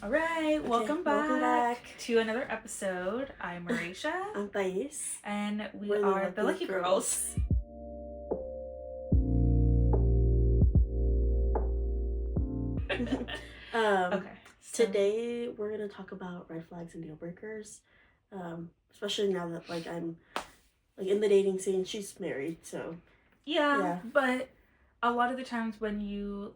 All right, Okay, welcome welcome back back. to another episode. I'm Marisha, I'm Thais. and we We're the are the Lucky Lucky Girls. um, Okay, so Today we're gonna talk about red flags and deal breakers. Especially now that I'm in the dating scene. She's married, so yeah, yeah, but a lot of the times when you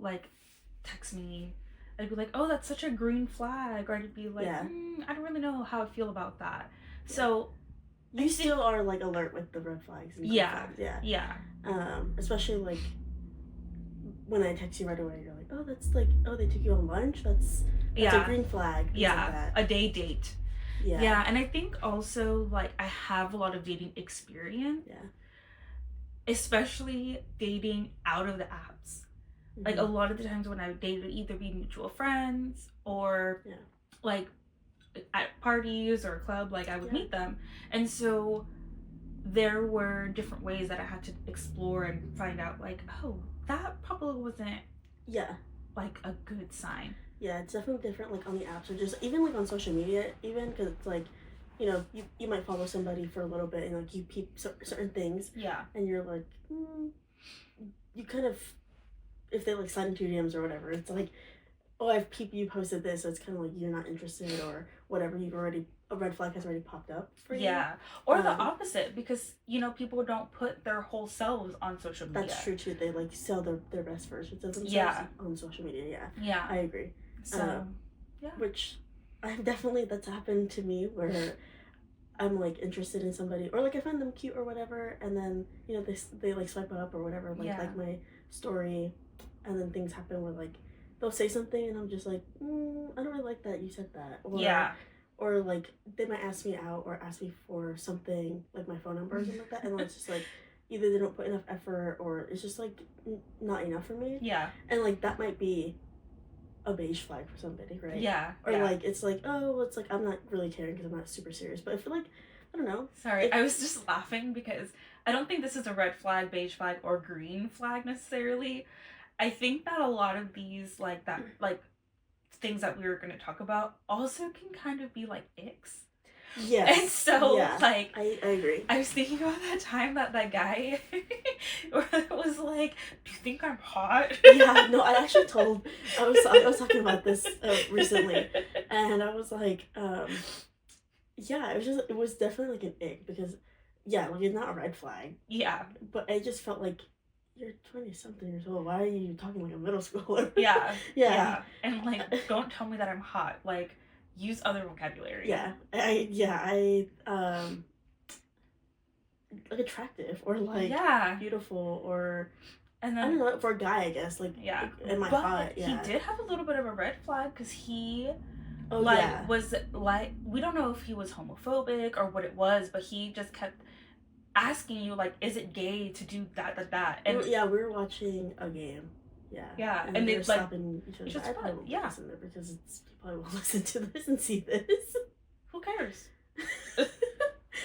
text me, I'd be like, "Oh, that's such a green flag," or I'd be like, yeah, "I don't really know how I feel about that." yeah. So You still are alert with the red flags and green yeah, flags, yeah. yeah, Especially when I text you right away, you're like, oh, they took you on lunch. That's a yeah, green flag. Things like yeah, that. a date. Yeah. Yeah, and I think also I have a lot of dating experience. Yeah. Especially dating out of the apps. Like a lot of the times when I dated, either be mutual friends or Yeah. like at parties or a club, I would meet them. And so there were different ways that I had to explore and find out oh, that probably wasn't a good sign. Yeah, it's definitely different on the apps or just even on social media, even because it's you might follow somebody for a little bit and you peep certain things. Yeah. And you're like, you kind of, if they slide into your DMs or whatever, it's like, oh, I've peeped you posted this, so it's kind of you're not interested or whatever. A red flag has already popped up for you. Yeah. Or the opposite, because, people don't put their whole selves on social media. That's true too. They sell their best versions of themselves on social media. Yeah. Yeah. I agree. So, yeah. Which that's happened to me where I'm interested in somebody or I find them cute or whatever, and then they swipe up or whatever, like my story, and then things happen where they'll say something and I'm just like, I don't really like that you said that, or they might ask me out or ask me for something like my phone number or something like that, and it's just either they don't put enough effort or it's just not enough for me. Yeah. And that might be a beige flag for somebody, right? Yeah. Or it's I'm not really caring because I'm not super serious, but if I don't know. Sorry, I was just laughing because I don't think this is a red flag, beige flag, or green flag necessarily. I think that a lot of these things that we were going to talk about also can kind of be icks. Yes. And so, I agree. I was thinking about that time that guy was like, "Do you think I'm hot?" Yeah, no, I actually I was talking about this recently, and I was like, yeah, it was definitely an ick because, yeah, it's not a red flag. Yeah. But I just felt like, you're 20-something years old. Why are you talking like a middle schooler? Yeah. Yeah. And don't tell me that I'm hot. Use other vocabulary. Yeah. Attractive or beautiful or, and then I don't know, for a guy, I guess, am I hot? Yeah. He did have a little bit of a red flag because he was we don't know if he was homophobic or what it was, but he just kept asking you is it gay to do that, and we were watching a game. Yeah, and they were slapping each other. I probably won't listen there because people will listen to this and see this. Who cares? I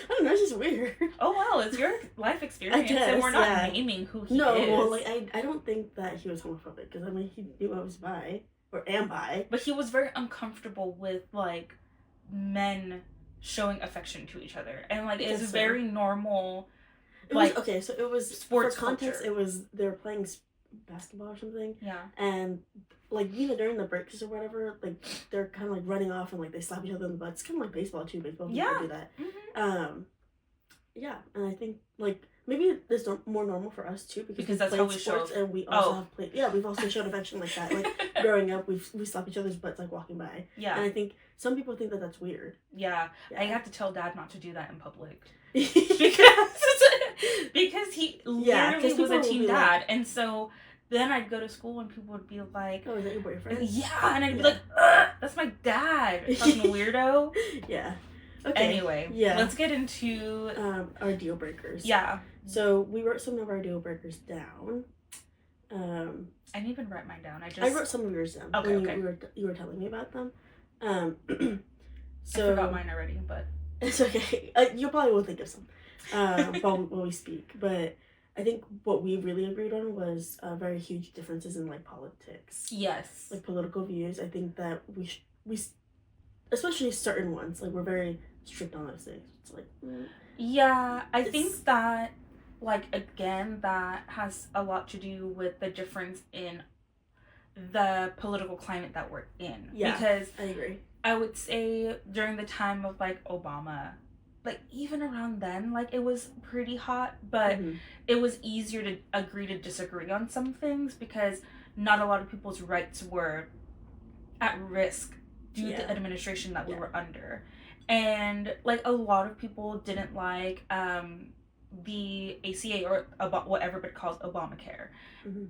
don't know, it's just weird. Oh well, it's your life experience, and we're not naming who he is. No, well, I don't think that he was homophobic because he knew I was bi or am bi. But he was very uncomfortable with men showing affection to each other, and it's very normal. Okay, so it was sports for context. culture. It was they were playing basketball or something. Yeah. And during the breaks or whatever, they're kind of running off and they slap each other in the butt. It's kind of like baseball too. Baseball people do that. Mm-hmm. Yeah, and I think maybe it's more normal for us too because that's how we sports and we also have played. Yeah, we've also showed affection like that. Growing up, we slap each other's butts walking by. Yeah. And I think some people think that that's weird. Yeah. I have to tell Dad not to do that in public because he literally was a teen dad, and so then I'd go to school and people would be like, "Oh, is that your boyfriend?" Yeah, and I'd be like, "That's my dad, fucking weirdo." Yeah. Okay. Anyway, let's get into our deal breakers. Yeah. So we wrote some of our deal breakers down. I didn't even write mine down. I wrote some of yours down. Okay. You were telling me about them. So I forgot mine already, but it's okay. You probably will think of some while we speak. But I think what we really agreed on was very huge differences in politics. Yes. Political views. I think that especially certain ones, like we're very strict on those things. It's like yeah, I think that, like, again, that has a lot to do with the difference in the political climate that we're in. Yeah, because I agree. I would say during the time of like Obama, like even around then, like it was pretty hot, but it was easier to agree to disagree on some things because not a lot of people's rights were at risk due to the administration that we were under. And like a lot of people didn't like the ACA, or what everybody calls Obamacare,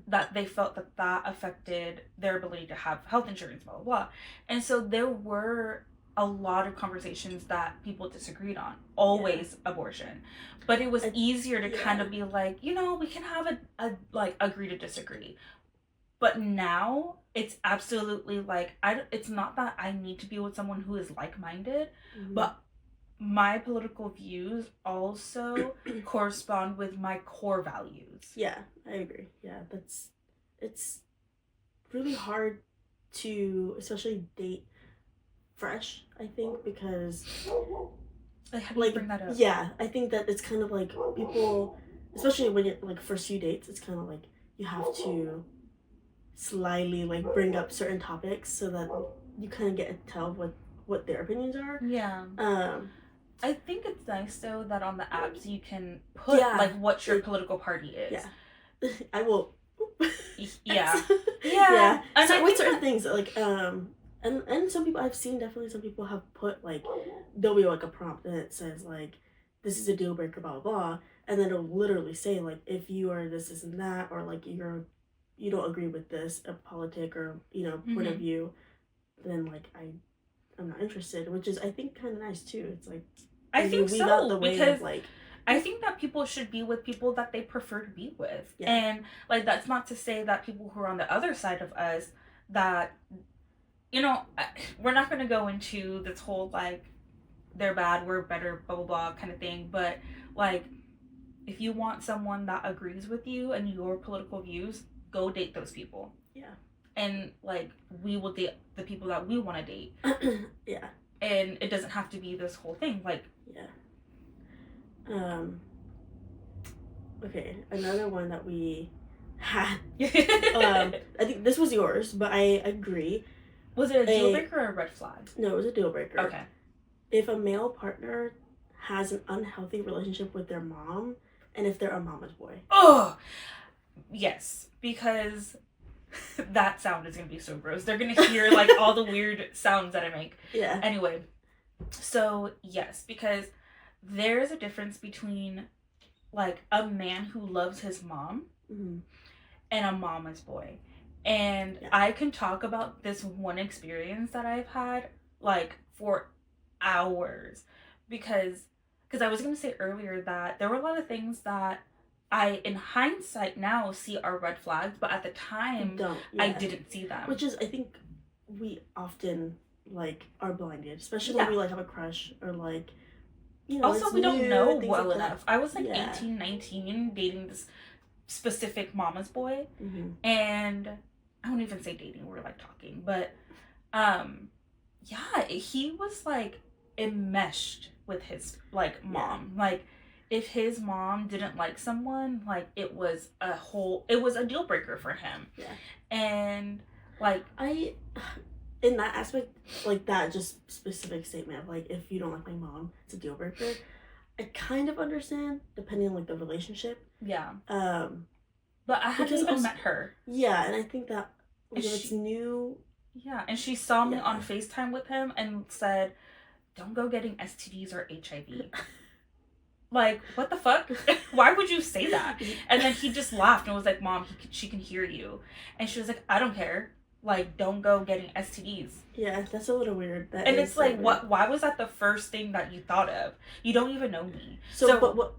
that they felt that affected their ability to have health insurance, blah blah blah. And so there were a lot of conversations that people disagreed on, always abortion, but it was easier to kind of be like, you know, we can have a like agree to disagree. But now it's absolutely like, it's not that I need to be with someone who is like-minded, but my political views also correspond with my core values. Yeah, I agree. Yeah, it's really hard to especially date fresh, I think, because how do you bring that up? Yeah, I think that it's kind of like people, especially when you're like first few dates, it's kind of like you have to slyly like bring up certain topics so that you kind of get a tell of what their opinions are. Yeah. I think it's nice though that on the apps you can put like what your political party is. Yeah. I will. Yeah. Yeah. And so with certain things like and some people I've seen, definitely some people have put like, there'll be like a prompt and it says like, this is a deal breaker, blah blah blah, and then it'll literally say like, if you are this and that, or like you don't agree with this a politic or point of view, then like I'm not interested, which is I think kind of nice too. It's like, I think so, because like I think that people should be with people that they prefer to be with. Yeah. And like that's not to say that people who are on the other side of us, that we're not going to go into this whole like they're bad, we're better, blah blah blah kind of thing, but like if you want someone that agrees with you and your political views, go date those people. Yeah. And like we will date the people that we want to date. Yeah. And it doesn't have to be this whole thing, like. Yeah. Okay, another one that we had. I think this was yours, but I agree. Was it a deal breaker or a red flag? No, it was a deal breaker. Okay. If a male partner has an unhealthy relationship with their mom, and if they're a mama's boy. Oh, yes, because that sound is gonna be so gross. They're gonna hear like all the weird sounds that I make. Yeah. Anyway, so yes, because there's a difference between like a man who loves his mom and a mama's boy. And I can talk about this one experience that I've had like for hours, because I was going to say earlier that there were a lot of things that I, in hindsight now, see are red flags, but at the time I didn't see them. Which is, I think we often like are blinded, especially when we like have a crush or like, also we don't know well enough. I was like 18, 19 dating this specific mama's boy, and I won't even say dating, we're like talking, but he was like enmeshed with his like mom. Like if his mom didn't like someone, like it was a deal breaker for him. And like in that aspect, like that just specific statement of like, if you don't like my mom, it's a deal breaker, I kind of understand depending on like the relationship. But I hadn't even met her. Yeah, and I think that it's new. Yeah, and she saw me on FaceTime with him and said, don't go getting STDs or HIV. Like, what the fuck? Why would you say that? And then he just laughed and was like, Mom, she can hear you. And she was like, I don't care. Like, don't go getting STDs. Yeah, that's a little weird. And it's like, why was that the first thing that you thought of? You don't even know me. But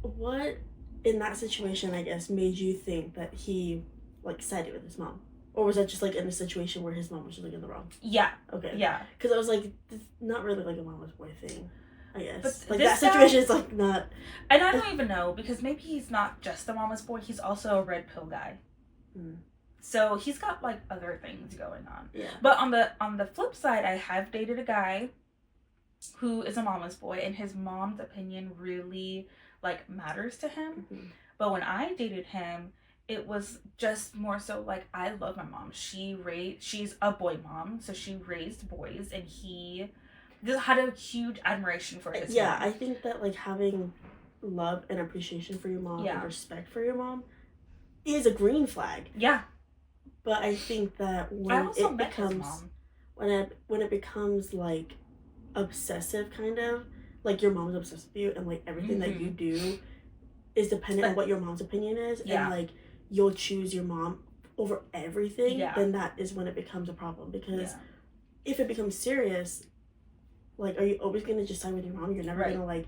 what in that situation, I guess, made you think that he like sided with his mom? Or was that just like in a situation where his mom was just like in the wrong? Yeah. Okay. Yeah. Because I was like, it's not really like a mama's boy thing, I guess. But like that situation is like not. And I don't even know, because maybe he's not just a mama's boy. He's also a red pill guy. So he's got like other things going on. Yeah. But on the flip side, I have dated a guy who is a mama's boy, and his mom's opinion really like matters to him. Mm-hmm. But when I dated him, it was just more so like, I love my mom. She's a boy mom, so she raised boys, and he just had a huge admiration for his Yeah, mom. I think that like having love and appreciation for your mom Yeah. and respect for your mom is a green flag. Yeah. But I think that I when also it met his becomes mom. when it becomes like obsessive, kind of like your mom's obsessed with you, and like everything that you do is dependent on what your mom's opinion is, and like you'll choose your mom over everything, then that is when it becomes a problem. Because if it becomes serious, like, are you always going to just side with your mom? You're never going to like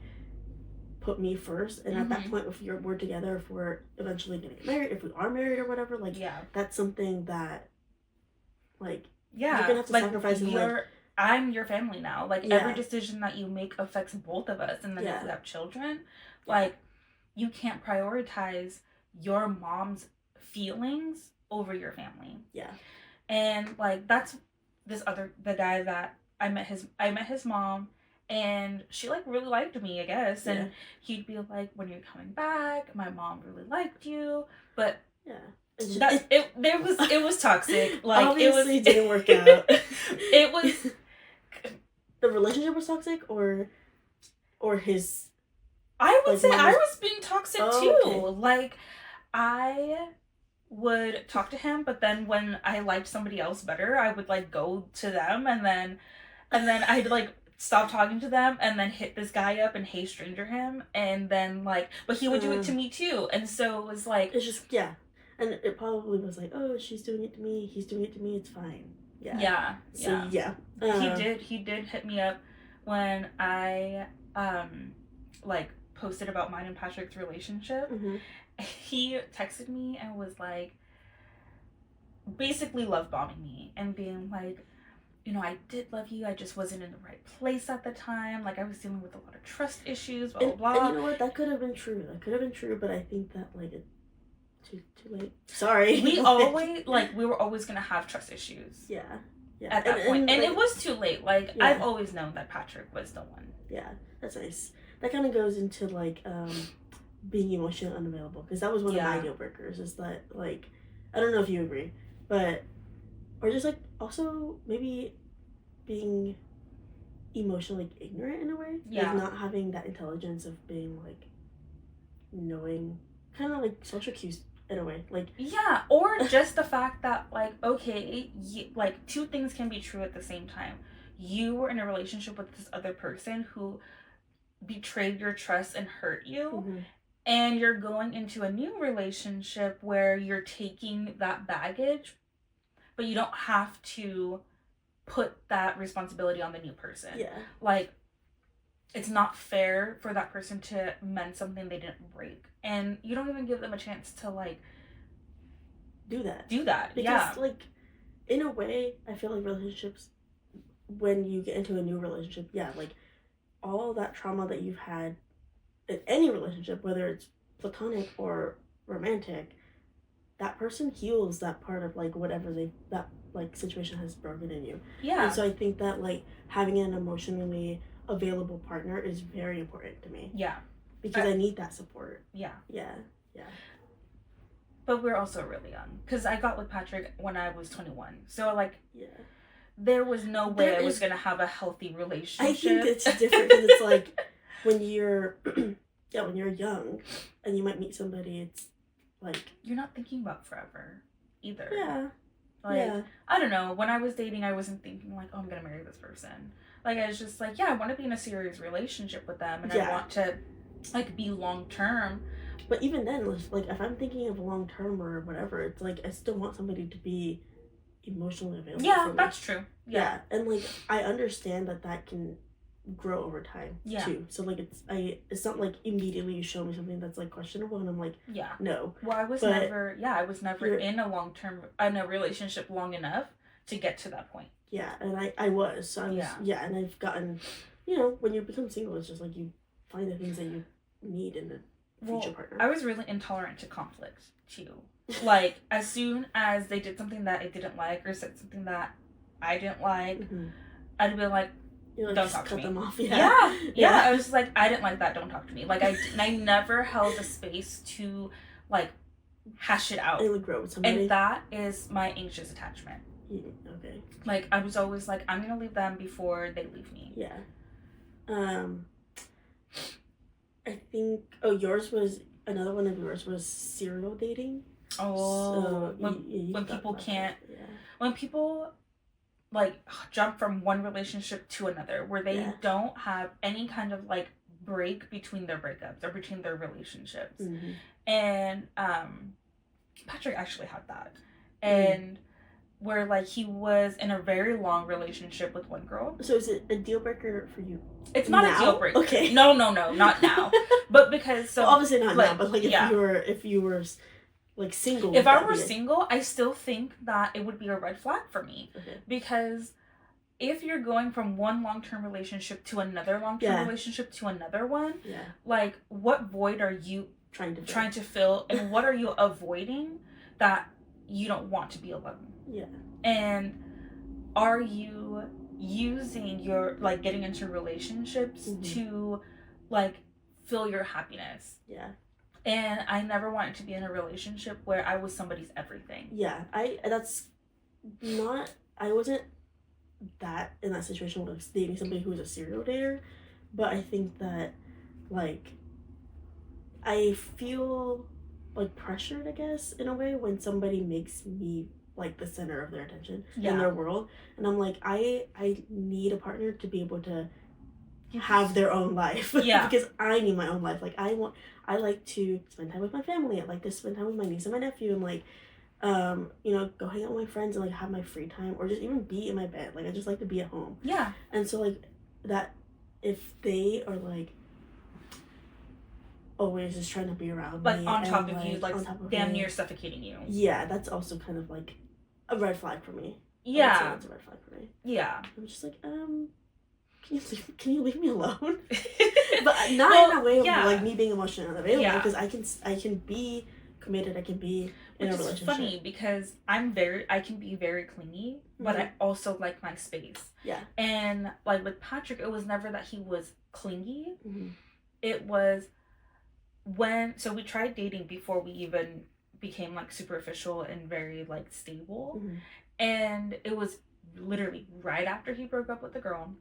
put me first. And at that point, if we're together, if we're eventually going to get married, if we are married or whatever, like that's something that like you're gonna have to like, sacrifice. And like, I'm your family now. Like every decision that you make affects both of us. And then if we have children, like, you can't prioritize your mom's feelings over your family. Yeah. And like, that's the guy that I met his mom, and she like really liked me, I guess. And he'd be like, when you're coming back, my mom really liked you. But it was toxic. Like, obviously it didn't work out. It was the relationship was toxic, or his. I would say I was being toxic too. Okay. Like, I would talk to him, but then when I liked somebody else better, I would like go to them, and then I'd like stop talking to them, and then hit this guy up and hey stranger him, and then like, but he would do it to me too, and so it was like, it's just and it probably was like, oh, she's doing it to me, he's doing it to me, it's fine. He did hit me up when I like posted about mine and Patrick's relationship. He texted me and was like, basically love bombing me and being like, you know, I did love you, I just wasn't in the right place at the time, like I was dealing with a lot of trust issues, blah blah blah. And you know what, that could have been true, but I think that like it too late. Sorry. We always like, we were always gonna have trust issues. At that point. And like, it was too late. Like, I've always known that Patrick was the one. Yeah, that's nice. That kind of goes into like being emotionally unavailable, because that was one of my deal breakers, is that like, I don't know if you agree, but or just like also maybe being emotionally ignorant in a way. Like not having that intelligence of being like knowing kind of like social cues in a way, like or just the fact that like, okay, like two things can be true at the same time. You were in a relationship with this other person who betrayed your trust and hurt you, and you're going into a new relationship where you're taking that baggage, but you don't have to put that responsibility on the new person. Like, it's not fair for that person to mend something they didn't break, and you don't even give them a chance to like do that. Because like, in a way, I feel like relationships, when you get into a new relationship, like all that trauma that you've had in any relationship, whether it's platonic or romantic, that person heals that part of like whatever that like situation has broken in you. And so I think that like having an emotionally available partner is very important to me. Because I need that support. But we're also really young, because I got with Patrick when I was 21, so like there was no way I was gonna have a healthy relationship. I think it's different, because it's like when you're when you're young and you might meet somebody, it's like you're not thinking about forever either. I don't know, when I was dating, I wasn't thinking like, oh, I'm gonna marry this person. Like, I was just like, I want to be in a serious relationship with them, and I want to like be long term. But even then, like if I'm thinking of long term or whatever, it's like I still want somebody to be emotionally available. For me. That's true. And like I understand that can grow over time too. So like it's not like immediately you show me something that's like questionable and I'm like, no. Well, I was never in a long term in a relationship long enough to get to that point. And I was. So I was and I've gotten, you know, when you become single, it's just like you find the things that you need in a future partner. I was really intolerant to conflict too. Like, as soon as they did something that I didn't like or said something that I didn't like, I'd be like, don't talk to me. Them off. Yeah. I was just like, I didn't like that. Don't talk to me. Like, I never held a space to, like, hash it out. It would grow with somebody. And that is my anxious attachment. Okay. Like, I was always like, I'm gonna leave them before they leave me. Yeah. I think. Oh, another one of yours was serial dating. Oh, so when people can't. Yeah. When people, like, jump from one relationship to another, where they don't have any kind of, like, break between their breakups or between their relationships. And Patrick actually had that. And where, like, he was in a very long relationship with one girl. So is it a deal breaker for you? It's not now? A deal breaker. Okay. No, not now. But because well, obviously not now. But like if you were like single. If I were single, I still think that it would be a red flag for me. Okay. Because if you're going from one long-term relationship to another long-term relationship to another one, like, what void are you trying to fill, and what are you avoiding that you don't want to be alone? Yeah. And are you using your, like, getting into relationships to, like, fill your happiness? Yeah. And I never wanted to be in a relationship where I was somebody's everything. Yeah. I wasn't that in that situation where I was dating somebody who was a serial dater, but I think that, like, I feel, like, pressured, I guess, in a way, when somebody makes me, like, the center of their attention in their world. And I'm like, I need a partner to be able to have their own life. Because I need my own life. Like, I like to spend time with my family. I like to spend time with my niece and my nephew, and, like, you know, go hang out with my friends and, like, have my free time, or just even be in my bed. Like, I just like to be at home. Yeah. And so, like, that, if they are, like, always just trying to be around me, like, on top of you, like, damn near suffocating you. Yeah, that's also kind of, like, a red flag for me. Yeah. That's a red flag for me. Yeah. I'm just like, can you leave me alone? But not in a way of, like, me being emotionally unavailable, because I can be committed, I can be in a relationship. It's funny because I can be very clingy, but I also like my space. Yeah. And, like, with Patrick, it was never that he was clingy. It was so we tried dating before we even became, like, superficial and very, like, stable. And it was literally right after he broke up with the girl.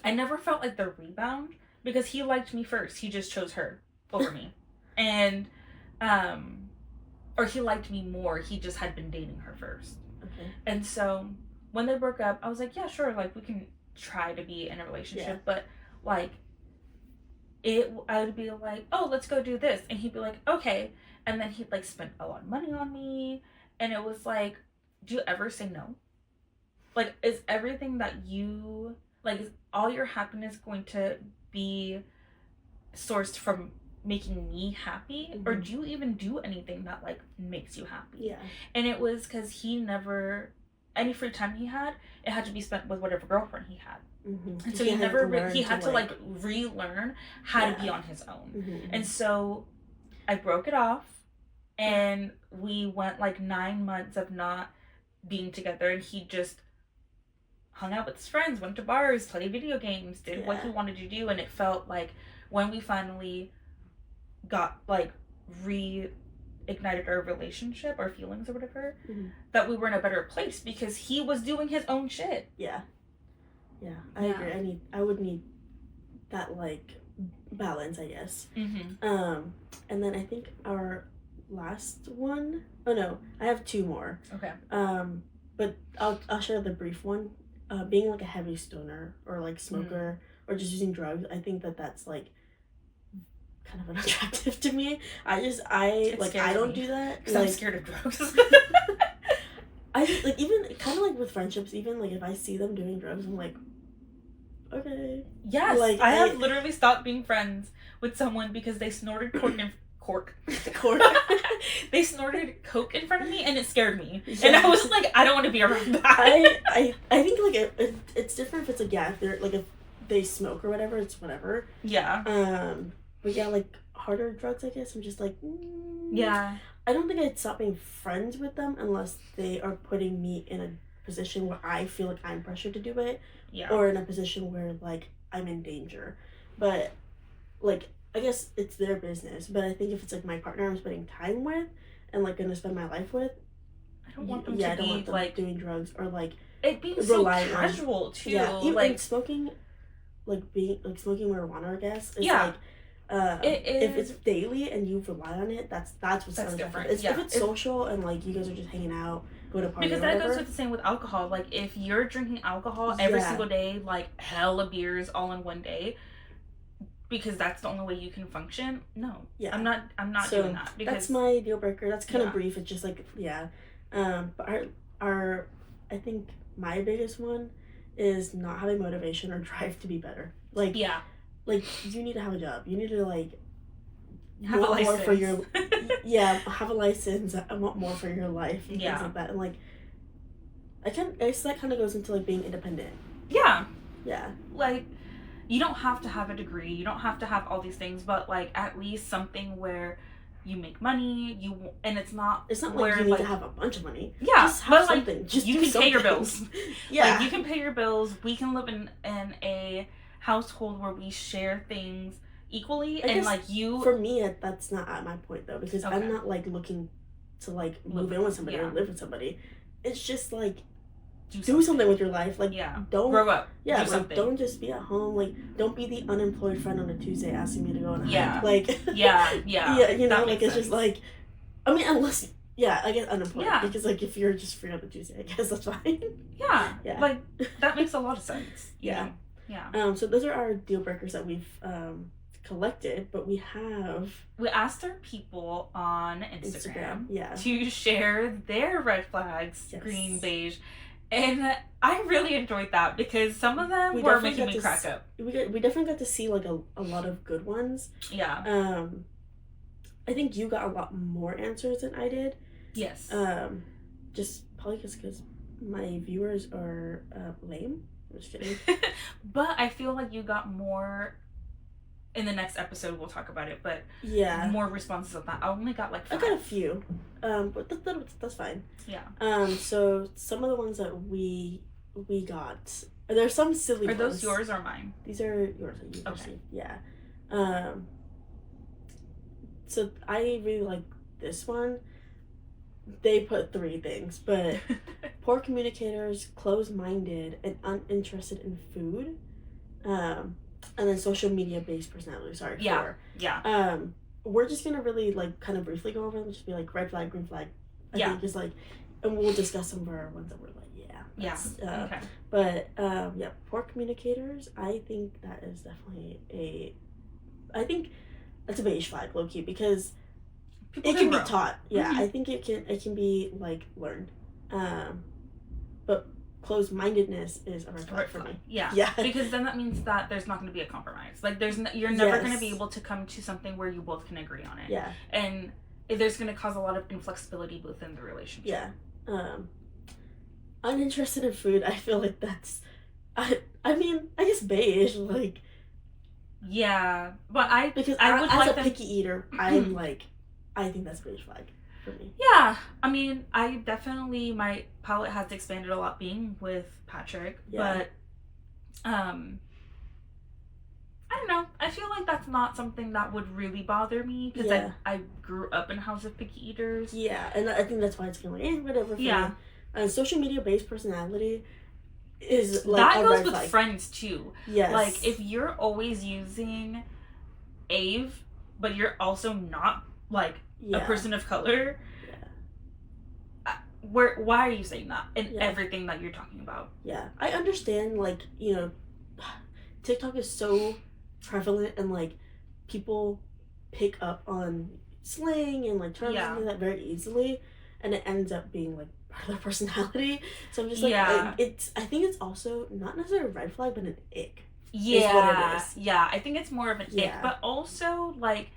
I never felt like the rebound because he liked me first. He just chose her over me. And or he liked me more. He just had been dating her first. Okay. And so when they broke up, I was like, yeah, sure, like, we can try to be in a relationship, but, like, I would be like, oh, let's go do this, and he'd be like, okay, and then he'd, like, spend a lot of money on me, and it was like, do you ever say no? Like, is everything that you, like, is all your happiness going to be sourced from making me happy, or do you even do anything that, like, makes you happy? Yeah. And it was because he never, any free time he had, it had to be spent with whatever girlfriend he had. And so he had to like relearn how to be on his own. And so I broke it off, and we went, like, 9 months of not being together, and he just hung out with his friends, went to bars, played video games, did what he wanted to do. And it felt like when we finally got, like, reignited our relationship, our feelings or whatever, that we were in a better place because he was doing his own shit. Yeah, I agree. I would need that, like, balance, I guess. And then I think our last one. Oh no, I have two more. Okay. But I'll share the brief one. Being, like, a heavy stoner or, like, smoker or just using drugs, I think that's, like, kind of unattractive to me. I don't do that because, like, I'm scared of drugs. I just, like, even kind of, like, with friendships, even, like, if I see them doing drugs, I'm like, okay. Yes, like, I have literally stopped being friends with someone because they snorted cork. They snorted coke in front of me, and it scared me. And I was like, I don't want to be around that. I think, like, it's different if it's, like, if they're, like, if they smoke or whatever, it's whatever. Yeah. But yeah, like, harder drugs, I guess, I'm just like, yeah. I don't think I'd stop being friends with them unless they are putting me in a position where I feel like I'm pressured to do it, Yeah. or in a position where like I'm in danger. But like I guess it's their business. But I think if it's like my partner I'm spending time with and like gonna spend my life with, I don't want them yeah, I to don't be want them like doing drugs or like it being so relying on casual too. yeah, even like smoking, like being like smoking marijuana. I guess is Yeah. like. It If it's is daily and you rely on it, that's what's That's so different. It's, Yeah. if it's social and like you guys are just hanging out, go to a party because or that whatever. goes with the same with alcohol. Like if you're drinking alcohol every Yeah. single day, like hella beers all in one day, because that's the only way you can function. No, Yeah. I'm not So, doing that because that's my deal breaker. That's kind Yeah. of brief. It's just like yeah, but our I think my biggest one is not having motivation or drive to be better. Like yeah, like you need to have a job. You need to like have a want more license for your yeah, have a license. I want more for your life and Yeah. things like that. And like I guess that kind of goes into like being independent. yeah, Yeah. like you don't have to have a degree, you don't have to have all these things, but like at least something where you make money, and it's not It's not where like you need like to have a bunch of money. yeah, Just have but like something. Just you do can pay your something. bills. Yeah. Like you can pay your bills. We can live in a household where we share things equally, I and guess like you For me, that's not at my point though, because Okay. I'm not like looking to like move in with somebody yeah. or live with somebody. It's just like do do something with your life. Like Yeah, don't grow up. yeah, do like something. don't just be at home. Like don't be the unemployed friend on a Tuesday asking me to go on a Yeah. hike. Like Yeah, yeah, you know, that like makes it's just sense. like I mean unless yeah, I guess unemployed Yeah. because like if you're just free on a Tuesday, I guess that's fine. Yeah, Yeah. like that makes a lot of sense. you Yeah. know? Yeah. So those are our deal breakers that we've collected, but we have We asked our people on Instagram yeah. to share their red flags, Yes. green, beige, and I really enjoyed that because some of them We were definitely making got me to crack up. We definitely got to see like a lot of good ones. Yeah. I think you got a lot more answers than I did. Yes. Just probably just because my viewers are lame. I'm just kidding. But I feel like you got more. In the next episode, we'll talk about it, but Yeah, more responses on that. I only got like 5. I got a few, but that's fine. Yeah. So some of the ones that we got, there's some silly Are ones. those yours or mine? These are yours that you Okay. received. Yeah. So I really like this one. They put 3 things, but poor communicators, closed-minded, and uninterested in food. And then social media based personality. Sorry. Yeah. 4. Yeah. We're just gonna really like kind of briefly go over them. Just be like red flag, green flag. I Yeah. think just like, and we'll discuss some of our ones that we're like, yeah. Yeah. that's, Okay. But yeah, poor communicators. I think that is definitely I think that's a beige flag, low key, because People it can be grow. taught. Yeah, Mhm. I think it can be like learned. But closed-mindedness is a red flag Red for flag. me. Yeah. Yeah. Because then that means that there's not going to be a compromise. Like you're never going to be Yes. able to come to something where you both can agree on it. Yeah. And there's going to cause a lot of inflexibility within the relationship. Yeah. Uninterested in food. I feel like that's. I mean, I guess beige. Like Yeah, but I because I would as like a them. picky eater, I'm like, I think that's beige flag for me. Yeah, I mean, I definitely my palate has expanded a lot being with Patrick, Yeah. but I don't know. I feel like that's not something that would really bother me because Yeah. I grew up in a house of picky eaters. Yeah, and I think that's why it's kind of like whatever. For Yeah. me. Social media based personality is like That a goes red with flag. friends too. Yes. Like if you're always using Ave, but you're also not like yeah. a person of color. Yeah. Why are you saying that in Yeah. everything that you're talking about? Yeah, I understand. Like TikTok is so prevalent, and like people pick up on slang and like terms Yeah. and that very easily, and it ends up being like part of their personality. So I'm just like, Yeah. I think it's also not necessarily a red flag, but an ick. Yeah, what it is. yeah. I think it's more of an ick, Yeah. but also like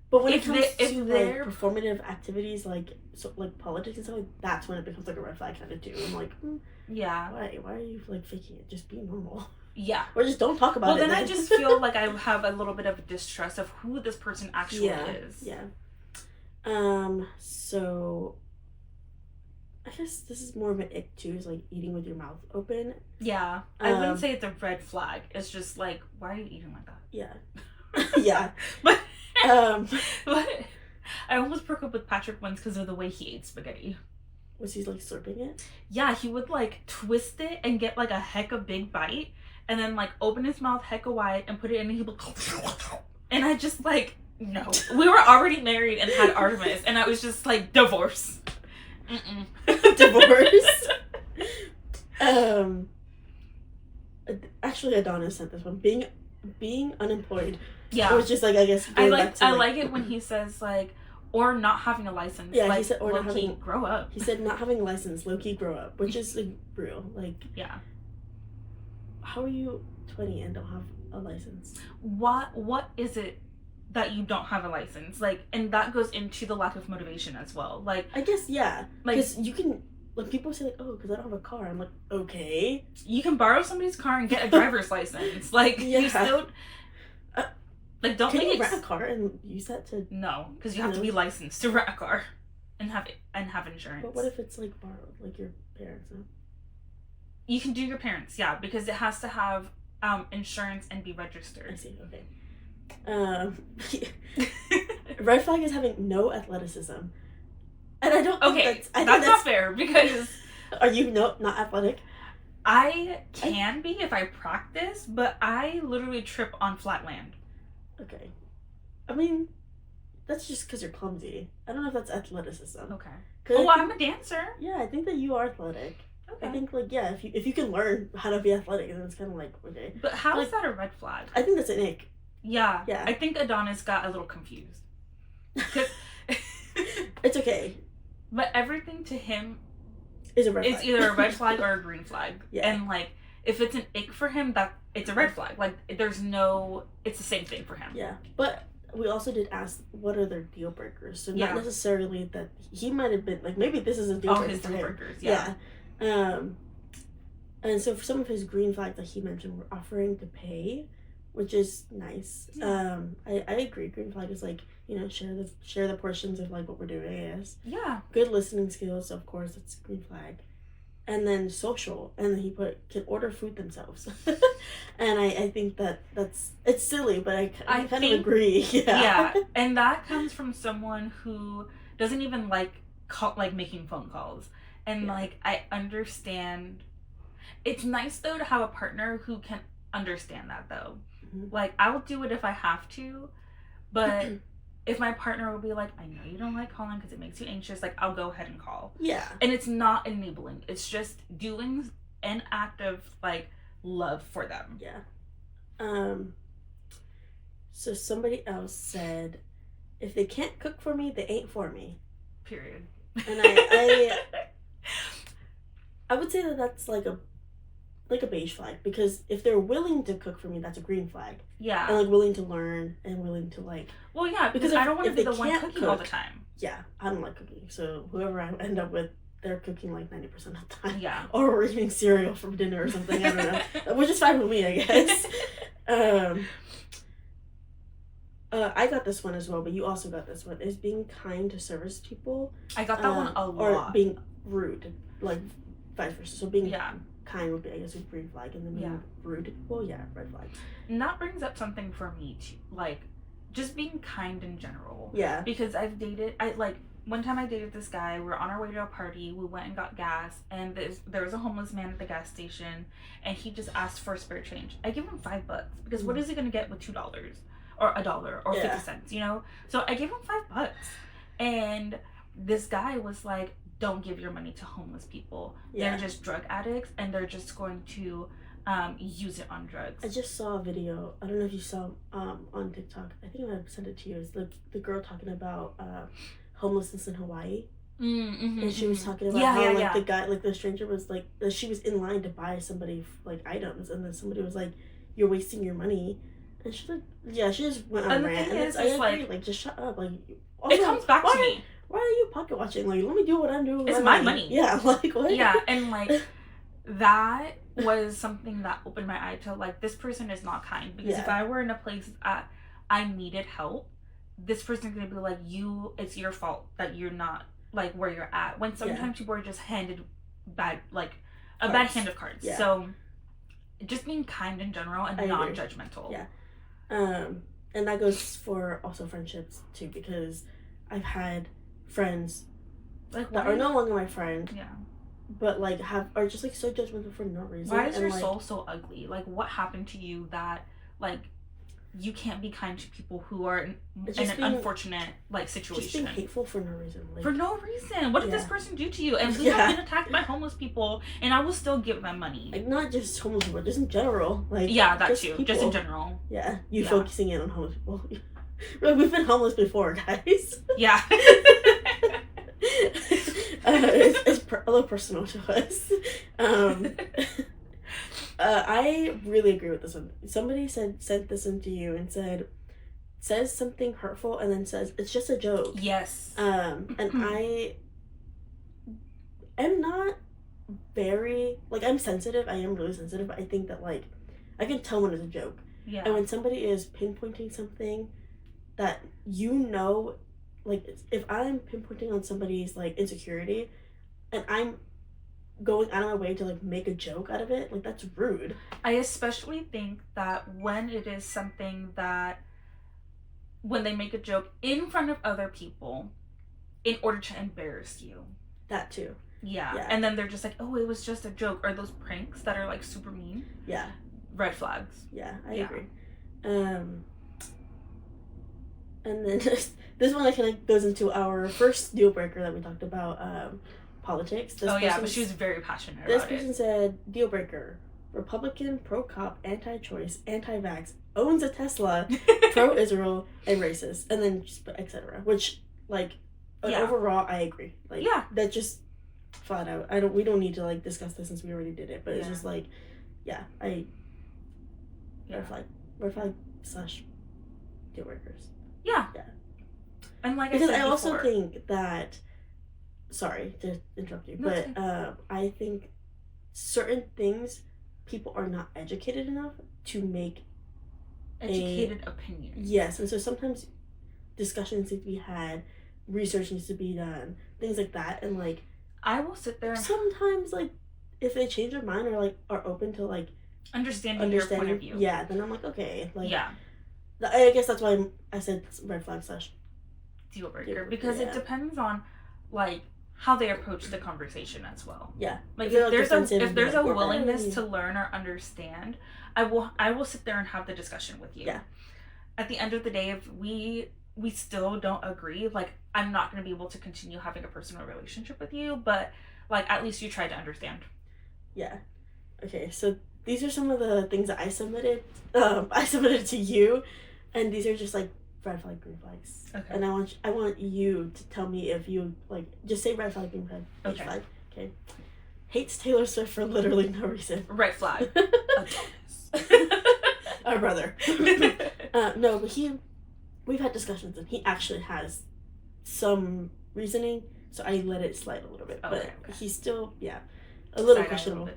But when If it comes they- if to they're- like performative activities, like like politics and stuff, like that's when it becomes like a red flag kind of too. I'm like, yeah, why are you like faking it? Just be normal, yeah. or just don't talk about Well, it. then I just feel like I have a little bit of a distrust of who this person actually yeah, is. yeah. So I guess this is more of an ick too, is like eating with your mouth open. Yeah, I wouldn't say it's a red flag. It's just like, why are you eating like that? Yeah. Yeah. but Um, but I almost broke up with Patrick once because of the way he ate spaghetti. was he like slurping it? Yeah, he would like twist it and get like a hecka big bite, and then like open his mouth hecka wide and put it in, and he would, and I just like, no. We were already married and had Artemis, and I was just like, divorce. Divorce. Actually, Adonis sent this one. Being unemployed. Yeah. I was just like, I guess. I like it when he says like, or not having a license. Yeah, like, he said, or not having. Grow up. He said not having a license, low key grow up, which is like real. Like, yeah. How are you 20 and don't have a license? What is it that you don't have a license? Like, and that goes into the lack of motivation as well. Like, I guess, yeah. Like, because you can, like, people say like, oh, because I don't have a car. I'm like, okay. You can borrow somebody's car and get a driver's license. Like, yeah. You still, like, don't can you rent a car and use that to? No, because you have to be licensed to rent a car, and have insurance. But what if it's like borrowed, like your parents? No? You can do your parents, yeah, because it has to have insurance and be registered. I see. Okay. Red flag is having no athleticism, and I don't. Think that's not fair because. Are you not athletic? I can be if I practice, but I literally trip on flat land. Okay. I mean, that's just because you're clumsy. I don't know if that's athleticism. Okay. Oh, I'm a dancer. Yeah, I think that you are athletic. Okay. I think, like, yeah, if you can learn how to be athletic, then it's kind of like, okay. But how is that a red flag? I think that's an ick. Yeah. Yeah. I think Adonis got a little confused. It's okay. But everything to him is a red flag. It's either a red flag or a green flag. Yeah. And, like, if it's an ick for him, it's a red flag. Like, it's the same thing for him. Yeah. But we also did ask what are their deal breakers. So not necessarily that he might have been, like, maybe this is a deal breaker. His deal breakers, yeah. And so for some of his green flags that he mentioned, we're offering to pay, which is nice. Yeah. I agree. Green flag is like, share the portions of like what we're doing, I guess. Yeah. Good listening skills, of course, that's green flag. And then social, and then he can order food themselves. And I think it's silly, but I kind of agree. Yeah. And that comes from someone who doesn't even like making phone calls. And like, I understand. It's nice though to have a partner who can understand that though. Mm-hmm. Like, I will do it if I have to, but if my partner will be like, I know you don't like calling because it makes you anxious, like, I'll go ahead and call. Yeah. And it's not enabling. It's just doing an act of like love for them. Yeah. So somebody else said, if they can't cook for me, they ain't for me. Period. And I would say that that's like a beige flag, because if they're willing to cook for me, that's a green flag. Yeah. And like willing to learn and willing to like. Well, yeah, because I don't want to be the one cooking all the time. Yeah, I don't like cooking, so whoever I end up with, they're cooking like 90% of the time. Yeah. Or we're eating cereal for dinner or something. I don't know, which is fine with me, I guess. I got this one as well, but you also got this one. Is being kind to service people. I got that one a lot. Or being rude, like vice versa. So being kind would be, I guess, a green flag, and then being rude, well, yeah, red flag. And that brings up something for me too, like just being kind in general. Yeah. Because one time I dated this guy. We were on our way to a party. We went and got gas, and there was a homeless man at the gas station, and he just asked for a spare change. I give him $5 because what is he gonna get with $2 or $1 or 50 cents? So I gave him $5, and this guy was like, don't give your money to homeless people. Yeah. They're just drug addicts, and they're just going to use it on drugs. I just saw a video. I don't know if you saw on TikTok. I think I sent it to you. It's the girl talking about homelessness in Hawaii. Mm-hmm, and she was talking about how the guy, like the stranger was like, she was in line to buy somebody like items, and then somebody was like, you're wasting your money. And she's like, she just went on a rant. And I agree, like, just shut up. Like, also, it comes back to me. Why are you pocket watching? Like, let me do what I'm doing. It's my money. Yeah, like, what? Yeah, and like, that was something that opened my eye to, like, this person is not kind. Because if I were in a place that I needed help, this person's gonna be like, it's your fault that you're not like where you're at. When sometimes people are just handed bad, like a bad hand of cards. Yeah. So just being kind in general and non-judgmental. Yeah. And that goes for also friendships too, because I've had friends like that are no longer my friend. Yeah. But like are just like so judgmental for no reason. Why is your soul so ugly? Like, what happened to you that like you can't be kind to people who are in an unfortunate like situation? Just being hateful for no reason. Like, for no reason. What did this person do to you? And we have been attacked by homeless people, and I will still give them money. Like, not just homeless people, just in general. Like, yeah, that too. People. Just in general. Yeah, focusing in on homeless people. Like, we've been homeless before, guys. Yeah. It's a little personal to us. I really agree with this one. Somebody sent this into you and says something hurtful and then says it's just a joke. Yes. And I am not very like, I'm sensitive. I am really sensitive. But I think that like I can tell when it's a joke. Yeah. And when somebody is pinpointing something that like if I'm pinpointing on somebody's like insecurity and I'm going out of my way to like make a joke out of it, like that's rude. I especially think that when it is something that when they make a joke in front of other people in order to embarrass you. That too. Yeah. And then they're just like, oh, it was just a joke. Or those pranks that are like super mean. Yeah. Red flags. Yeah, I agree. And then this one kind of goes into our first deal breaker that we talked about, politics. But she was very passionate about it. This person said, deal breaker, Republican, pro-cop, anti-choice, anti-vax, owns a Tesla, pro-Israel, and racist, and then just etc. Which, like, overall, I agree. Like, that just flat out. We don't need to like discuss this since we already did it, but it's just like, red flag / deal breakers. Yeah. And like because I said I also before, think that, sorry to interrupt you, but I think certain things people are not educated enough to make educated opinions. Yes, and so sometimes discussions need to be had, research needs to be done, things like that, and like I will sit there and sometimes like if they change their mind or like are open to like understanding your point of view, then I'm like, okay, like I guess that's why I said red flag / deal breaker, because it depends on like how they approach the conversation as well. Yeah. Like if there's a willingness to learn or understand, I will sit there and have the discussion with you. Yeah. At the end of the day, if we still don't agree, like I'm not going to be able to continue having a personal relationship with you, but like at least you tried to understand. Yeah. Okay, so these are some of the things that I submitted. I submitted to you, and these are just like red flag, green flags. Okay. And I want you to tell me if you like just say red flag, green flag, okay. Flag. Okay. Hates Taylor Swift for literally no reason. Red flag. Our brother. No, but we've had discussions and he actually has some reasoning, so I let it slide a little bit. But he's still a little questionable.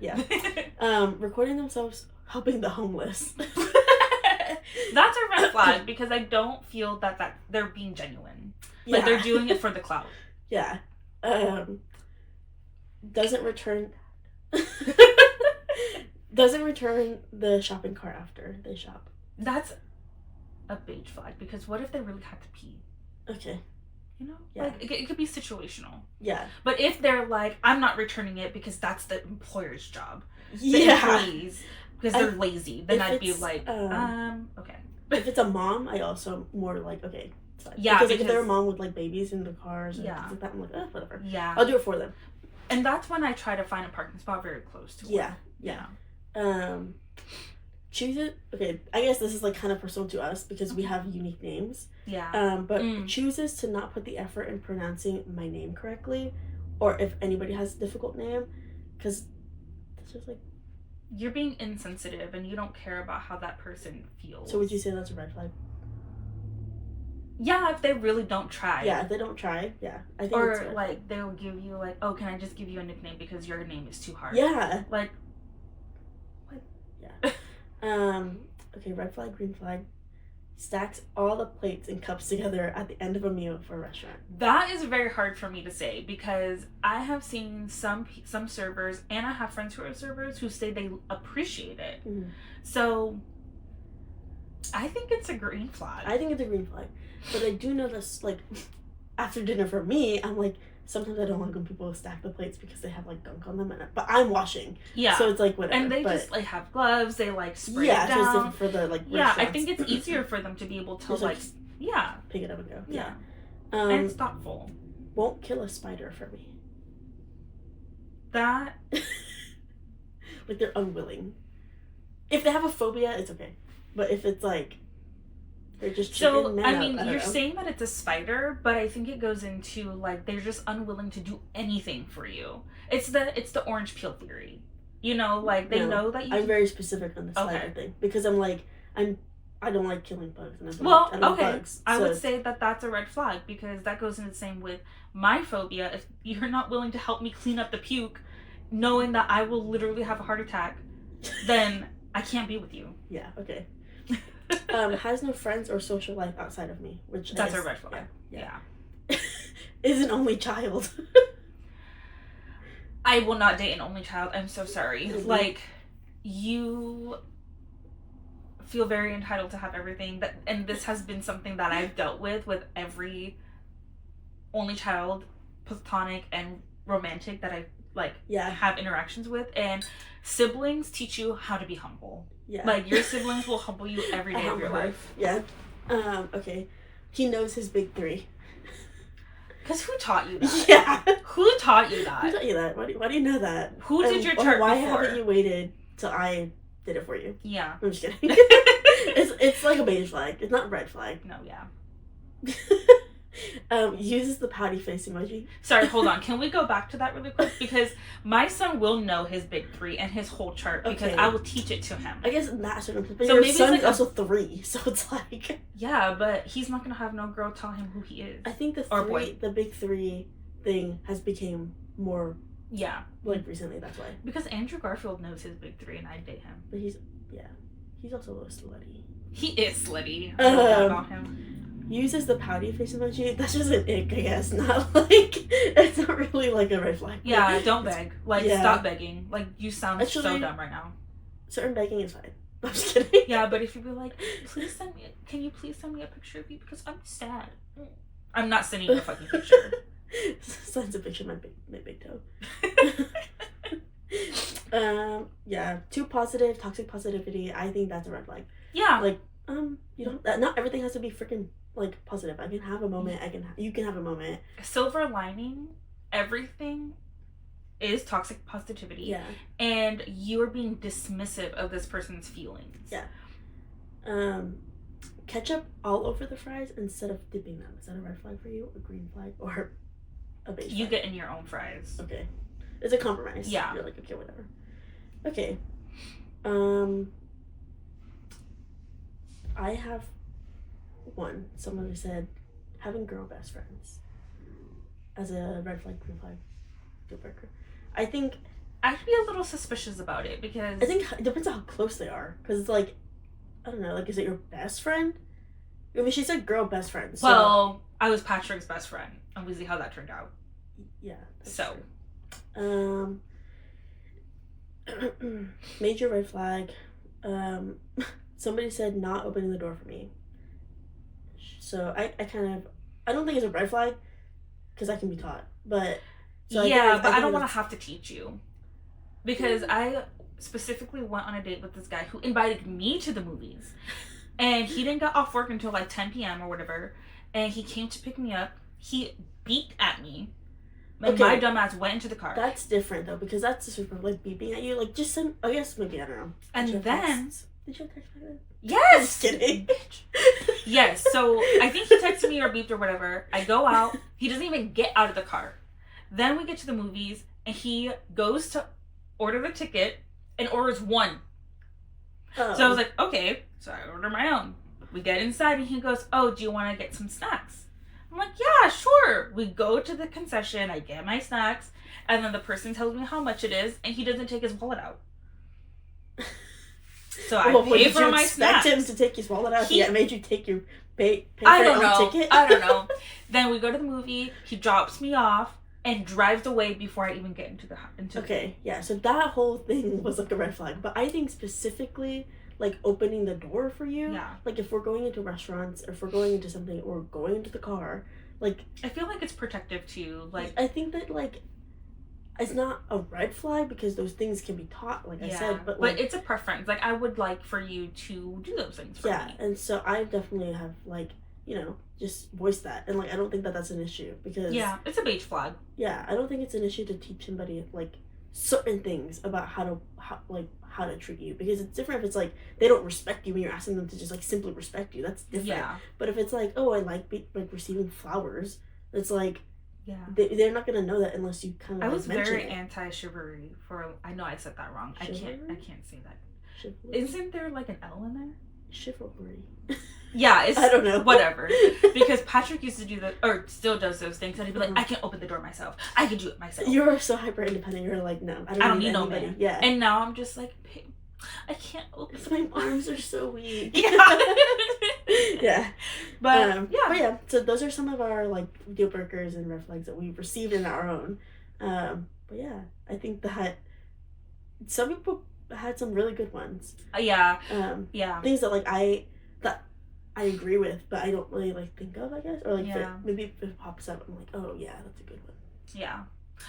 Recording themselves helping the homeless. That's a red flag because I don't feel that they're being genuine. Like they're doing it for the clout. Yeah. Doesn't return the shopping cart after they shop. That's a beige flag because what if they really had to pee? Okay. You know? Yeah. Like it could be situational. Yeah. But if they're like, I'm not returning it because that's the employer's job. The employees, because they're lazy, then I'd be like, okay. If it's a mom, I also more like, okay, it's fine. Yeah, because like, if they're a mom with like babies in the cars and things like that, I'm like, whatever. Yeah. I'll do it for them. And that's when I try to find a parking spot very close to work. Yeah. Choose it. Okay, I guess this is like kind of personal to us because we have unique names. Yeah. But chooses to not put the effort in pronouncing my name correctly, or if anybody has a difficult name, because it's just like you're being insensitive and you don't care about how that person feels. So would you say that's a red flag? Yeah, if they really don't try. Yeah, if they don't try, I think. Or like they'll give you like, oh, can I just give you a nickname because your name is too hard? Yeah. Like. What? Yeah. Okay, red flag, green flag. stacks all the plates and cups together at the end of a meal for a restaurant. That is very hard for me to say because I have seen some servers, and I have friends who are servers who say they appreciate it. Mm-hmm. So I think it's a green flag. I think it's a green flag. But I do know this, like, after dinner for me, I'm like, sometimes I don't like when people stack the plates because they have, like, gunk on them. But I'm washing. Yeah. So it's, like, whatever. And they just, like, have gloves. They, like, spray it down. Yeah, so it's different for the, like, yeah, I think it's easier for them to be able to, just, like, yeah. pick it up and go. Yeah. And it's thoughtful. Won't kill a spider for me. That... like, they're unwilling. If they have a phobia, it's okay. But if it's, like... They're just so, I mean, you're saying that it's a spider, but I think it goes into, like, they're just unwilling to do anything for you. It's the orange peel theory. You know, like, they know that you... I'm very specific on the spider thing. Because I'm like, I don't like killing bugs. And I don't bugs, so I would say that that's a red flag, because that goes in the same with my phobia. If you're not willing to help me clean up the puke, knowing that I will literally have a heart attack, then I can't be with you. Yeah, okay. Has no friends or social life outside of me, which that's a red flag. Yeah. Is an only child. I will not date an only child. I'm so sorry. Mm-hmm. Like, you feel very entitled to have everything that, and this has been something that I've dealt with every only child, platonic and romantic, that I have interactions with. And siblings teach you how to be humble. Yeah. Like, your siblings will humble you every day of your life. Yeah. Okay. He knows his big three. Because who taught you that? Yeah. Who taught you that? Who taught you that? Why do you know that? Who did your chart why before? Haven't you waited till I did it for you? Yeah. I'm just kidding. It's like a beige flag. It's not a red flag. No, yeah. Uses the pouty face emoji. Sorry, hold on. Can we go back to that really quick? Because my son will know his big three and his whole chart, because I will teach it to him. I guess not certain, but so your son is also 3, so it's like... Yeah, but he's not going to have no girl tell him who he is. I think the big 3 thing has become more... Yeah. Like, recently, that's why. Because Andrew Garfield knows his big 3 and I'd date him. But he's also a little slutty. He is slutty. I know that about him. Uses the pouty face emoji. That's just an ick, I guess. Not like, it's not really like a red flag. Yeah, don't beg. Like, stop begging. Like, you sound so dumb right now. Certain begging is fine. I'm just kidding. Yeah, but if you be like, can you please send me a picture of you, because I'm sad. I'm not sending you a fucking picture. Sends a picture of my big toe. Yeah, too positive, toxic positivity. I think that's a red flag. Yeah. Like, you don't. Not everything has to be freaking like positive. I can have a moment. You can have a moment. Silver lining. Everything is toxic positivity. Yeah. And you are being dismissive of this person's feelings. Yeah. Ketchup all over the fries instead of dipping them. Is that a red flag for you? A green flag? Or a beige flag? You get in your own fries. Okay. It's a compromise. Yeah. You're like, okay, whatever. Okay. I have one. Someone who said having girl best friends as a red flag, green flag, deal breaker. I think I'd be a little suspicious about it, because I think it depends on how close they are. Because it's like, I don't know, like, is it your best friend? I mean, she said girl best friend. So... Well, I was Patrick's best friend, and we see how that turned out. Yeah. So. True. Major red flag. Somebody said not opening the door for me. So I don't think it's a red flag, because I can be taught. But so yeah, but I don't want to have to teach you, because I specifically went on a date with this guy who invited me to the movies, and he didn't get off work until like 10 p.m. or whatever, and he came to pick me up. He beeped at me. And my dumbass went into the car. That's different though, because that's just like beeping at you. Like, just send. I guess maybe I don't know. And then. Did you text me? Yes. I'm just kidding. Yes. So I think he texted me or beeped or whatever. I go out. He doesn't even get out of the car. Then we get to the movies, and he goes to order the ticket and orders one. Oh. So I was like, okay. So I order my own. We get inside, and he goes, "Oh, do you want to get some snacks?" I'm like, "Yeah, sure." We go to the concession. I get my snacks, and then the person tells me how much it is, and he doesn't take his wallet out. So I Well, pay did for you my expect snacks. him to take his wallet out? He- Yeah, made you take your pay I for don't your own know. ticket? I don't know. Then we go to the movie. He drops me off and drives away before I even get into the Okay, yeah. So that whole thing was like a red flag. But I think specifically, like opening the door for you. Yeah. Like if we're going into restaurants, or if we're going into something, or going into the car, like I feel like it's protective too. Like I think that like it's not a red flag because those things can be taught, like I said. But like, it's a preference. Like I would like for you to do those things for me. and so I definitely have like, you know, just voiced that, and like I don't think that that's an issue because it's a beige flag. Yeah, I don't think it's an issue to teach somebody like certain things about how to treat you, because it's different if it's like they don't respect you and you're asking them to just like simply respect you. That's different. Yeah. But if it's like, oh, I like receiving flowers, it's like Yeah. they're not gonna know that unless you kind of. I was mention very it. anti-chivalry for. I know I said that wrong. Chivalry? I can't say that. Chivalry? Isn't there like an L in there? Chivalry. Yeah, it's I don't know. whatever. Because Patrick used to do that, or still does those things, and he'd be like, Mhm. "I can open the door myself. I can do it myself." You're so hyper independent. You're like, no, I don't need no anybody. man. Yeah. And now I'm just like, I can't open. My arms are so weak. Yeah. Yeah. But But yeah, so those are some of our like deal breakers and red flags that we've received in our own. But yeah, I think that some people had some really good ones. Yeah. Yeah. Things that I agree with, but I don't really like think of, I guess, or like maybe if it pops up, I'm like, oh yeah, that's a good one. Yeah.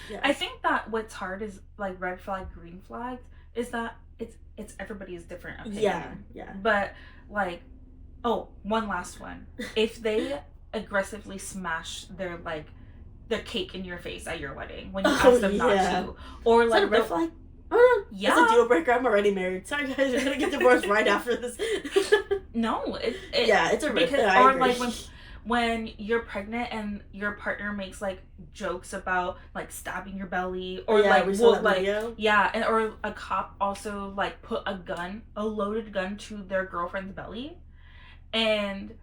Yeah. I think that what's hard is like red flag, green flags, is that it's everybody's different opinion. Yeah. Yeah. But like, oh, one last one. If they aggressively smash their cake in your face at your wedding when you ask them not to, or Is like that a red flag? Oh, no. Yeah. It's a deal breaker. I'm already married. Sorry guys, we're gonna get divorced right after this. No, it's a red flag. Or like when you're pregnant and your partner makes like jokes about like stabbing your belly, or or a cop also like put a loaded gun to their girlfriend's belly, and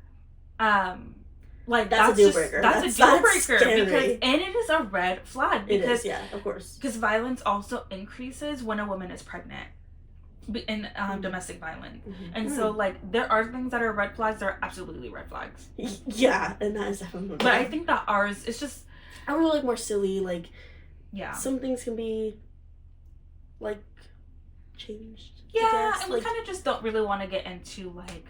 like that's a deal breaker. That's a deal breaker scary. because it is a red flag because it is, yeah, of course, because violence also increases when a woman is pregnant in domestic violence. And so like there are things that are red flags that are absolutely red flags. Yeah, and that is definitely. But I think that ours is just I really like more silly, like some things can be like changed. Yeah, and we kind of just don't really want to get into like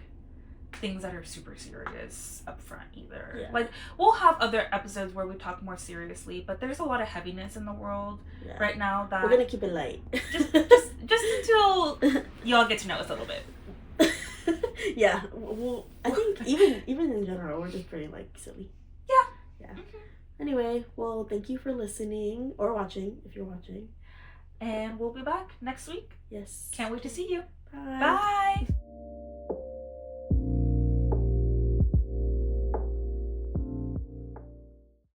things that are super serious up front either. Yeah. Like we'll have other episodes where we talk more seriously, but there's a lot of heaviness in the world right now that we're gonna keep it light. just until y'all get to know us a little bit. Yeah, well, I think even in general, we're just pretty like silly. Yeah. Anyway, well, thank you for listening or watching if you're watching, and we'll be back next week. Yes. Can't wait to see you. Bye. Bye.